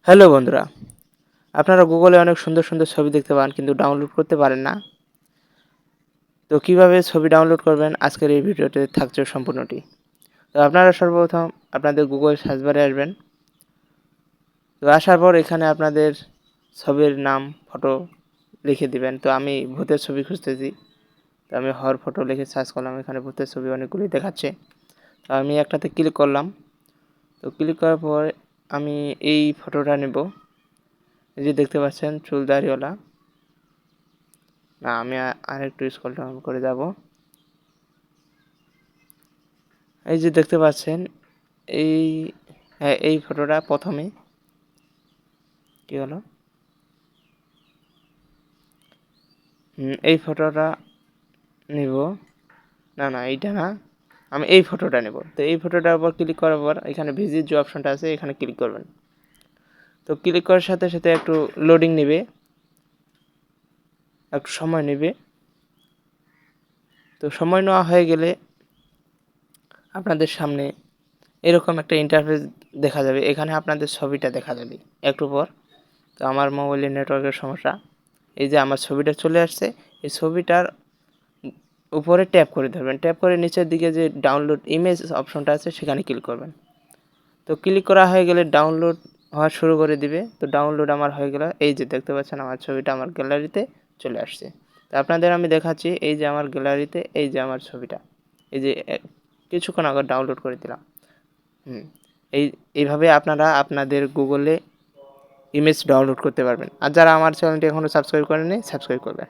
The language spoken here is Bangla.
হ্যালো বন্ধুরা, আপনারা গুগলে অনেক সুন্দর সুন্দর ছবি দেখতে পান কিন্তু ডাউনলোড করতে পারেন না। তো কিভাবে ছবি ডাউনলোড করবেন আজকের এই ভিডিওতে থাকছে সম্পূর্ণটি। তো আপনারা সর্বপ্রথম আপনাদের গুগল সার্চ বারে আসবেন। তো আসার পর এখানে আপনাদের ছবির নাম, ফটো লিখে দিবেন। তো আমি ভূতের ছবি খুঁজতেছি, তো আমি হর ফটো লিখে সার্চ করলাম। এখানে ভূতের ছবি অনেকগুলি দেখাচ্ছে, তো আমি একটাতে ক্লিক করলাম। তো ক্লিক করার পর আমি এই ফটোটা নেব। এই যে দেখতে পাচ্ছেন চুল দাড়িওয়ালা। না, আমি আরেকটু স্ক্রল ডাউন করে যাব। এই যে দেখতে পাচ্ছেন এই, হ্যাঁ, এই ফটোটা প্রথমে কি হলো, এই ফটোটা নিব। না এইটা না, আমি এই ফটোটা নেব। তো এই ফটোটার উপর ক্লিক করার পর এখানে ভিজিট যে অপশনটা আছে এখানে ক্লিক করবেন। তো ক্লিক করার সাথে সাথে একটু লোডিং নেবে, একটু সময় নেবে। তো সময় নেওয়া হয়ে গেলে আপনাদের সামনে এরকম একটা ইন্টারফেস দেখা যাবে। এখানে আপনাদের ছবিটা দেখা যাবে একটু পর। তো আমার মোবাইলের নেটওয়ার্কের সমস্যা, এই যে আমার ছবিটা চলে আসছে। এই ছবিটার উপরে ট্যাপ করে ধরবেন, ট্যাপ করে নিচের দিকে যে ডাউনলোড ইমেজ অপশনটা আছে সেখানে ক্লিক করবেন। তো ক্লিক করা হয়ে গেলে ডাউনলোড হওয়া শুরু করে দিবে। তো ডাউনলোড আমার হয়ে গেল। এই যে দেখতে পাচ্ছেন আমার ছবিটা আমার গ্যালারিতে চলে আসছে। তো আপনাদের আমি দেখাচ্ছি, এই যে আমার গ্যালারিতে এই যে আমার ছবিটা, এই যে কিছুক্ষণ আগে ডাউনলোড করে দিলাম। এইভাবে আপনারা আপনাদের গুগলে ইমেজ ডাউনলোড করতে পারবেন। আর যারা আমার চ্যানেলটি এখনও সাবস্ক্রাইব করেননি, সাবস্ক্রাইব করবেন।